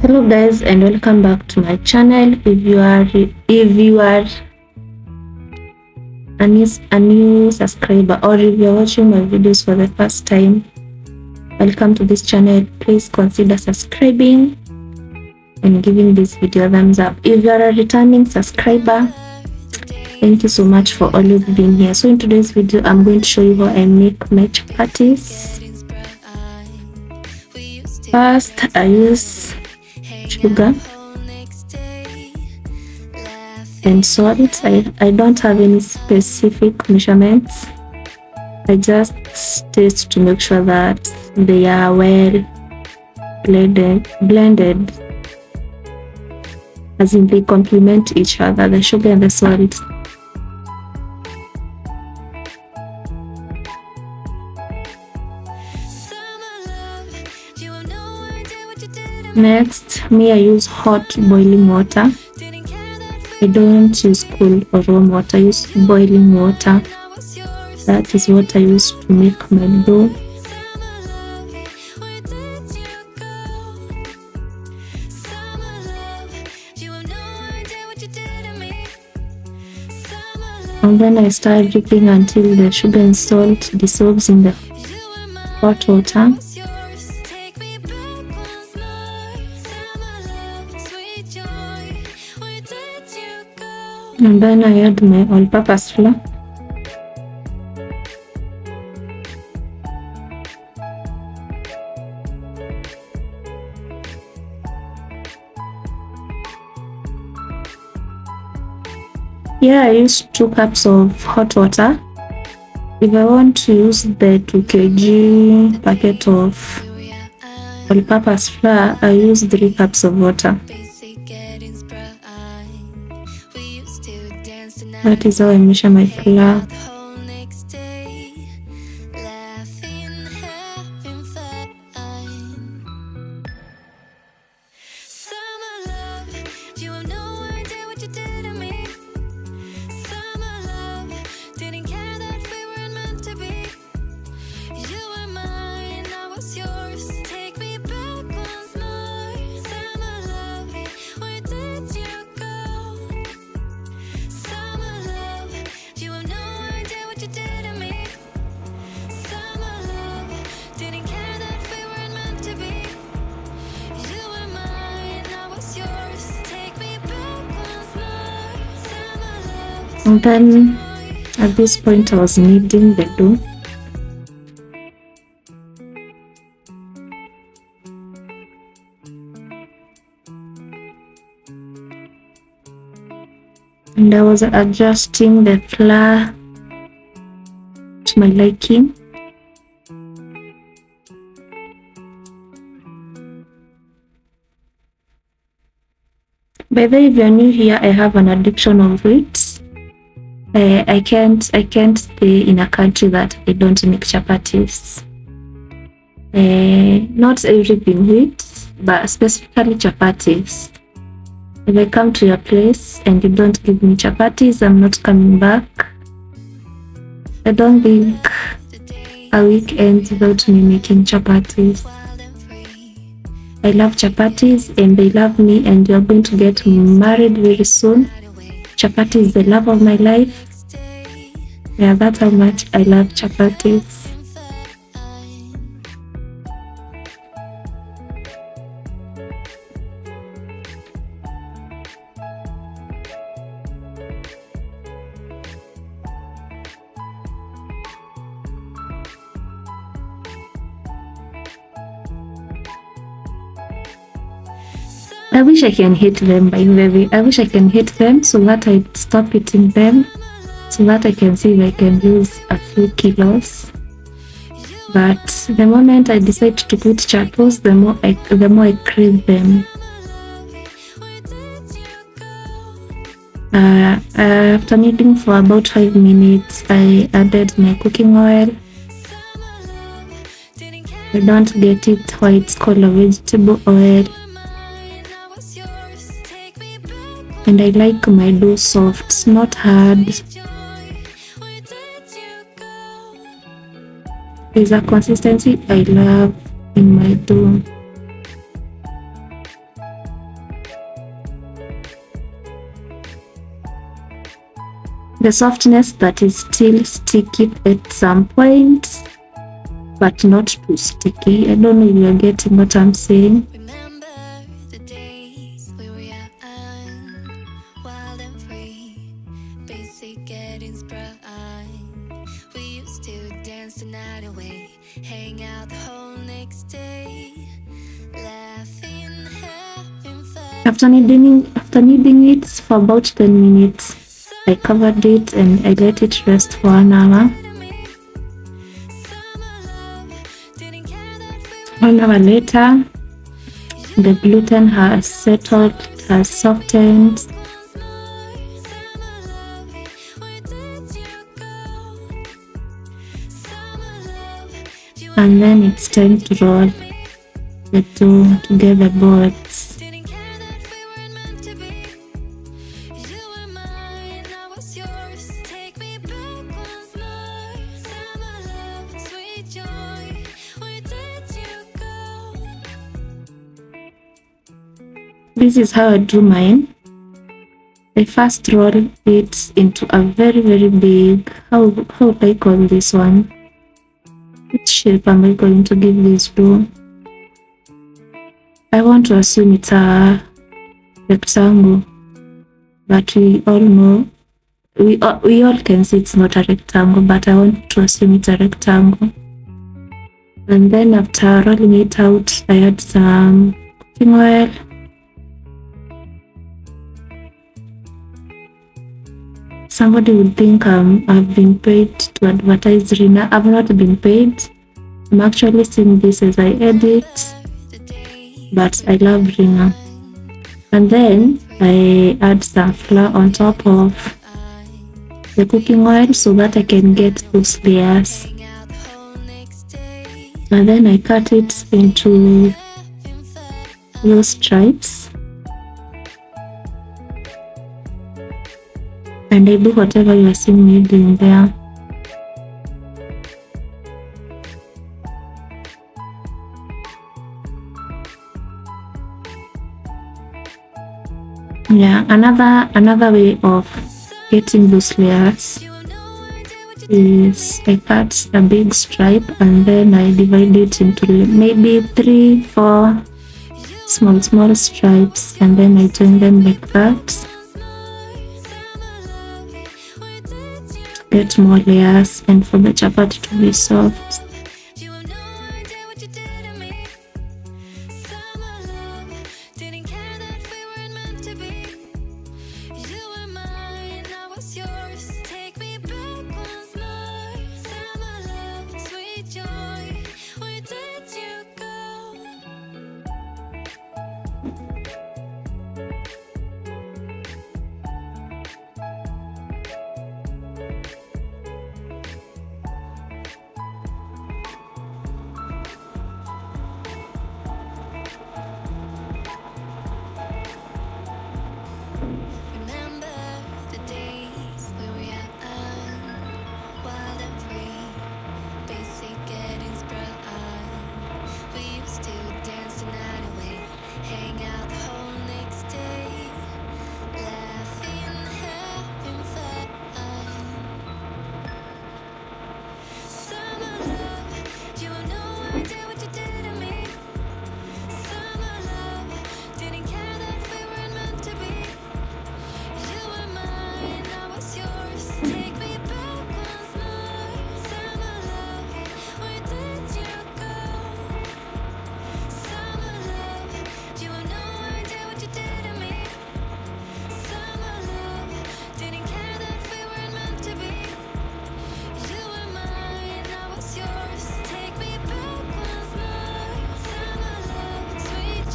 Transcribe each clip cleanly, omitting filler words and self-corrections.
Hello guys, and welcome back to my channel. If you are a new subscriber, or if you are watching my videos for the first time, welcome to this channel. Please consider subscribing and giving this video a thumbs up. If you are a returning subscriber, thank you so much for always being here. So in today's video, I'm going to show you how I make my chapatis. First, I use sugar and salt. I don't have any specific measurements. I just taste to make sure that they are well blended, as in they complement each other, the sugar and the salt. Next, I use hot boiling water. I don't use cool or warm water, I use boiling water. That is what I use to make my dough. And then I start dripping until the sugar and salt dissolves in the hot water. And then I add my all-purpose flour. Here I use 2 cups of hot water. If I want to use the 2 kg packet of all-purpose flour, I use 3 cups of water. That is how I measure my flour. And then at this point I was kneading the dough. And I was adjusting the flour to my liking. By the way, if you're new here, I have an addiction of wheat. I can't stay in a country that I don't make chapatis. Not everything wheat, but specifically chapatis. If I come to your place and you don't give me chapatis, I'm not coming back. I don't think a week ends without me making chapatis. I love chapatis and they love me, and you're going to get married very soon. Chapati is the love of my life. Yeah, that's how much I love chapatis. I wish I can hit them, by the way. I wish I can hit them so that I stop eating them, so that I can see if I can lose a few kilos. But the moment I decide to put chapos, the more I crave them. After kneading for about 5 minutes, I added my cooking oil. I don't get it why it's called a vegetable oil. And I like my dough soft, not hard. There's a consistency I love in my dough. the softness that is still sticky at some point, but not too sticky. I don't know if you're getting what I'm saying. After kneading it for about 10 minutes, I covered it and I let it rest for an hour. 1 hour later, the gluten has settled, it has softened. And then it's time to roll the two together boards. This is how I do mine. I first roll it into a very big, how would I call this one? Which shape am I going to give this dough? I want to assume it's a rectangle, but we all know, we all can see it's not a rectangle, but I want to assume it's a rectangle. And then after rolling it out, I add some cooking oil. Somebody would think I've been paid to advertise Rina. I've not been paid. I'm actually seeing this as I edit, but I love Rina. And then I add some flour on top of the cooking oil so that I can get those layers. And then I cut it into those stripes. And I do whatever you are seeing me doing there. Yeah, another way of getting those layers is I cut a big stripe and then I divide it into maybe 3-4 small stripes, and then I join them like that. Get more layers and for the chapati to be soft.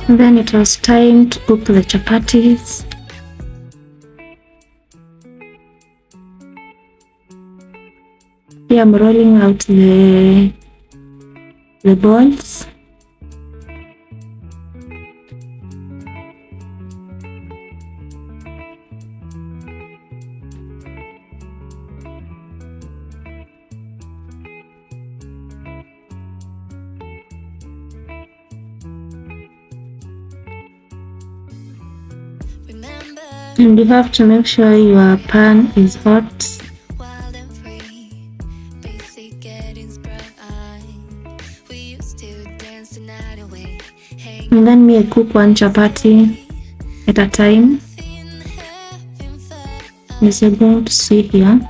And then it was time to cook the chapatis. Here I'm rolling out the balls. And you have to make sure your pan is hot. And then me, I cook one chapati at a time. As you're going to see here.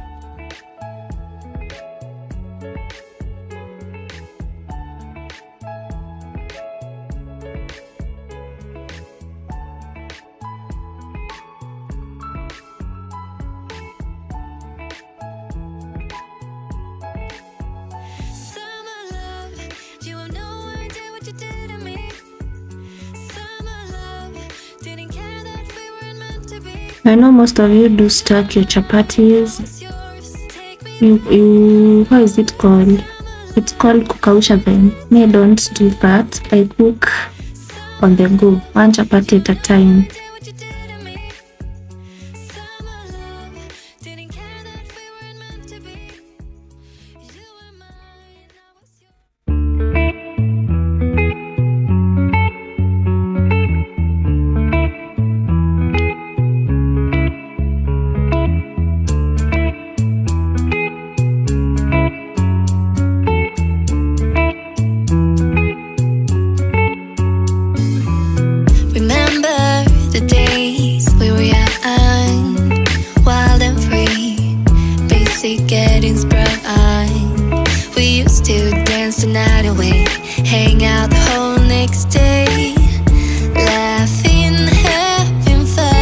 I know most of you do stack your chapatis. How is it called? It's called kukausha them. Me, I don't do that. I cook on the go, one chapati at a time. Getting sprung. We used to dance the night away, hang out the whole next day, laughing, having fun.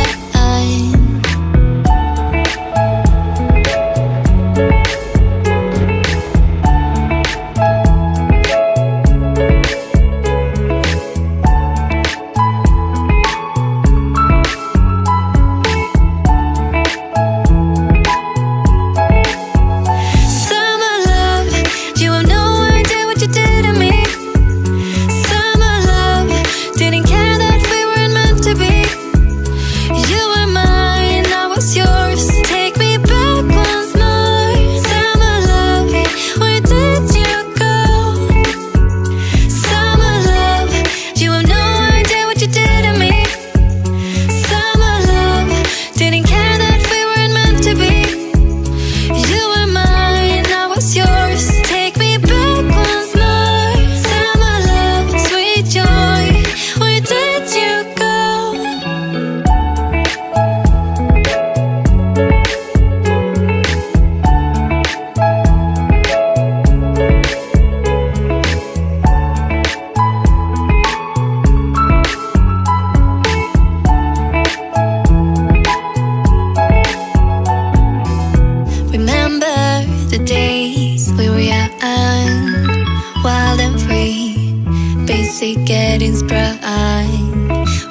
Getting sprung.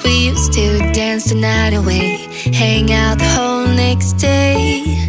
We used to dance the night away, hang out the whole next day,